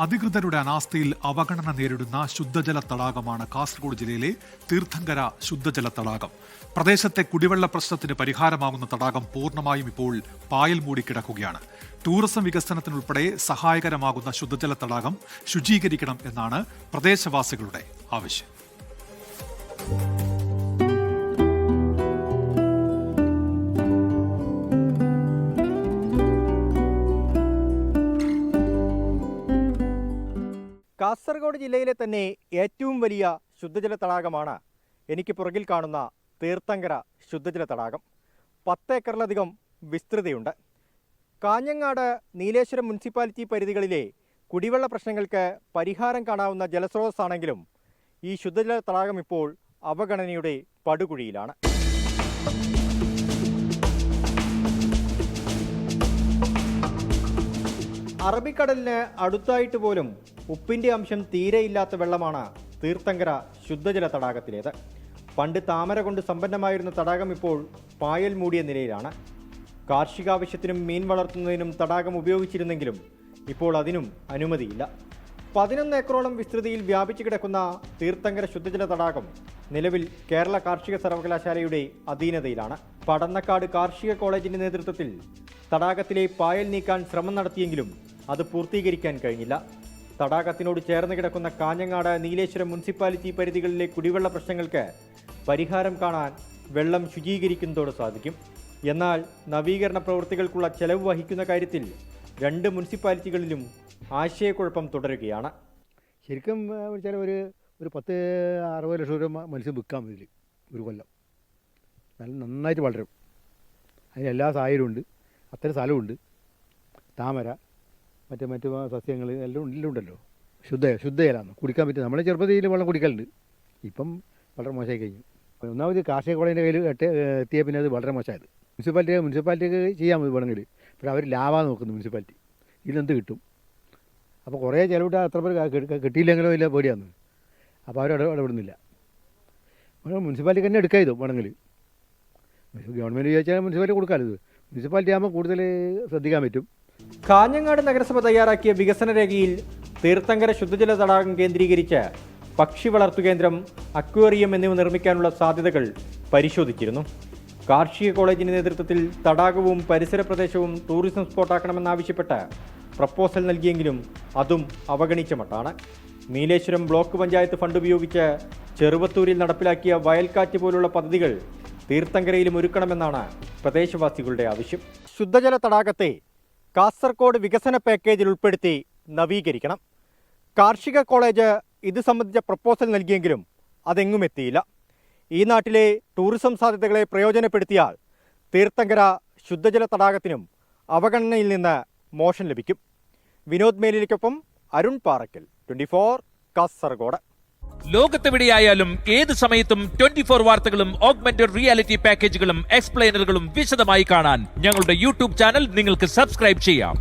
അധികൃതരുടെ അനാസ്ഥയിൽ അവഗണന നേരിടുന്ന ശുദ്ധജല തടാകമാണ് കാസർഗോഡ് ജില്ലയിലെ തീർത്ഥങ്കര ശുദ്ധജല തടാകം. പ്രദേശത്തെ കുടിവെള്ള പ്രശ്നത്തിന് പരിഹാരമാകുന്ന തടാകം പൂർണ്ണമായും ഇപ്പോൾ പായൽ മൂടിക്കിടക്കുകയാണ്. ടൂറിസം വികസനത്തിനുൾപ്പെടെ സഹായകരമാകുന്ന ശുദ്ധജല തടാകം ശുചീകരിക്കണം എന്നാണ് പ്രദേശവാസികളുടെ ആവശ്യം. കാസർഗോഡ് ജില്ലയിലെ തന്നെ ഏറ്റവും വലിയ ശുദ്ധജല തടാകമാണ് എനിക്ക് പുറകിൽ കാണുന്ന തീർത്ഥങ്കര ശുദ്ധജല തടാകം. 10 ഏക്കറിലധികം വിസ്തൃതിയുണ്ട്. കാഞ്ഞങ്ങാട് നീലേശ്വരം മുനിസിപ്പാലിറ്റി പരിധികളിലെ കുടിവെള്ള പ്രശ്നങ്ങൾക്ക് പരിഹാരം കാണാവുന്ന ജലസ്രോതസ്സാണെങ്കിലും ഈ ശുദ്ധജല തടാകം ഇപ്പോൾ അവഗണനയുടെ പടുകുഴിയിലാണ്. അറബിക്കടലിന് അടുത്തായിട്ട് പോലും ഉപ്പിൻ്റെ അംശം തീരെയില്ലാത്ത വെള്ളമാണ് തീർത്ഥങ്കര ശുദ്ധജല തടാകത്തിലേത്. പണ്ട് താമര കൊണ്ട് സമ്പന്നമായിരുന്ന തടാകം ഇപ്പോൾ പായൽ മൂടിയ നിലയിലാണ്. കാർഷികാവശ്യത്തിനും മീൻ വളർത്തുന്നതിനും തടാകം ഉപയോഗിച്ചിരുന്നെങ്കിലും ഇപ്പോൾ അതിനും അനുമതിയില്ല. 11 ഏക്കറോളം വിസ്തൃതിയിൽ വ്യാപിച്ചു കിടക്കുന്ന തീർത്ഥങ്കര ശുദ്ധജല തടാകം നിലവിൽ കേരള കാർഷിക സർവകലാശാലയുടെ അധീനതയിലാണ്. പടന്നക്കാട് കാർഷിക കോളേജിന്റെ നേതൃത്വത്തിൽ തടാകത്തിലെ പായൽ നീക്കാൻ ശ്രമം നടത്തിയെങ്കിലും അത് പൂർത്തീകരിക്കാൻ കഴിഞ്ഞില്ല. തടാകത്തിനോട് ചേർന്ന് കിടക്കുന്ന കാഞ്ഞങ്ങാട് നീലേശ്വരം മുനിസിപ്പാലിറ്റി പരിധികളിലെ കുടിവെള്ള പ്രശ്നങ്ങൾക്ക് പരിഹാരം കാണാൻ വെള്ളം ശുചീകരിക്കുന്നതോടെ സാധിക്കും. എന്നാൽ നവീകരണ പ്രവൃത്തികൾക്കുള്ള ചെലവ് വഹിക്കുന്ന കാര്യത്തിൽ 2 മുനിസിപ്പാലിറ്റികളിലും ആശയക്കുഴപ്പം തുടരുകയാണ്. ശരിക്കും വെച്ചാൽ ഒരു 10-60 ലക്ഷം രൂപ മത്സ്യം വിൽക്കാൻ ഇതിൽ ഒരു കൊല്ലം നന്നായിട്ട് വളരും. അതിന് എല്ലാ സാഹചര്യവും ഉണ്ട്. അത്തരം സ്ഥലമുണ്ട്. താമര മറ്റു സസ്യങ്ങൾ എല്ലാം ഉണ്ടല്ലോ. ശുദ്ധജലമാണ് കുടിക്കാൻ പറ്റും. നമ്മളെ ചെറുപ്പത്തിൽ വെള്ളം കുടിക്കലുണ്ട്. ഇപ്പം വളരെ മോശമായി കഴിഞ്ഞു. ഒന്നാമത് കാർഷിക കോളേജിൻ്റെ കയ്യിൽ എത്തിയ പിന്നെ അത് വളരെ മോശമായത്. മുനിസിപ്പാലിറ്റിക്ക് ചെയ്യാൻ വേണമെങ്കിൽ പക്ഷേ അവർ ലാഭമാണ് നോക്കുന്നത്. മുനിസിപ്പാലിറ്റി ഇതിലെന്ത് കിട്ടും? അപ്പോൾ കുറേ ചിലവിട്ട് അത്ര പേർ കിട്ടിയില്ലെങ്കിലോ ഇല്ല പേടിയാന്ന്. അപ്പോൾ അവർ ഇടപെടുന്നില്ല. മുനിസിപ്പാലിറ്റിക്ക് തന്നെ എടുക്കാം. ഇത് വേണമെങ്കിൽ ഗവൺമെൻറ് ചോദിച്ചാൽ മുനിസിപ്പാലിറ്റി കൊടുക്കാമല്ലോ. ഇത് മുനിസിപ്പാലിറ്റി ആകുമ്പോൾ കൂടുതൽ ശ്രദ്ധിക്കാൻ പറ്റും. കാഞ്ഞങ്ങാട് നഗരസഭ തയ്യാറാക്കിയ വികസന രേഖയിൽ തീർത്ഥങ്കര ശുദ്ധജല തടാകം കേന്ദ്രീകരിച്ച് പക്ഷി വളർത്തുകേന്ദ്രം, അക്വേറിയം എന്നിവ നിർമ്മിക്കാനുള്ള സാധ്യതകൾ പരിശോധിച്ചിരുന്നു. കാർഷിക കോളേജിന്റെ നേതൃത്വത്തിൽ തടാകവും പരിസര പ്രദേശവും ടൂറിസം സ്പോട്ടാക്കണമെന്നാവശ്യപ്പെട്ട് പ്രപ്പോസൽ നൽകിയെങ്കിലും അതും അവഗണിച്ച മട്ടാണ്. നീലേശ്വരം ബ്ലോക്ക് പഞ്ചായത്ത് ഫണ്ട് ഉപയോഗിച്ച് ചെറുവത്തൂരിൽ നടപ്പിലാക്കിയ വയൽക്കാറ്റ് പോലുള്ള പദ്ധതികൾ തീർത്ഥങ്കരയിലും ഒരുക്കണമെന്നാണ് പ്രദേശവാസികളുടെ ആവശ്യം. ശുദ്ധജല തടാകത്തെ കാസർഗോഡ് വികസന പാക്കേജിൽ ഉൾപ്പെടുത്തി നവീകരിക്കണം. കാർഷിക കോളേജ് ഇത് സംബന്ധിച്ച പ്രപ്പോസൽ നൽകിയെങ്കിലും അതെങ്ങും എത്തിയില്ല. ഈ നാട്ടിലെ ടൂറിസം സാധ്യതകളെ പ്രയോജനപ്പെടുത്തിയാൽ തീർത്ഥങ്കര ശുദ്ധജല തടാകത്തിനും അവഗണനയിൽ നിന്ന് മോഷൻ ലഭിക്കും. വിനോദ് മേലിലേക്കൊപ്പം അരുൺ പാറക്കൽ, 24 കാസർഗോഡ്. ലോകത്തെവിടെയായാലും ഏത് സമയത്തും 24 വാർത്തകളും ഓഗ്മെന്റഡ് റിയാലിറ്റി പാക്കേജുകളും എക്സ്പ്ലെയിനറുകളും വിശദമായി കാണാൻ ഞങ്ങളുടെ യൂട്യൂബ് ചാനൽ നിങ്ങൾക്ക് സബ്സ്ക്രൈബ് ചെയ്യാം.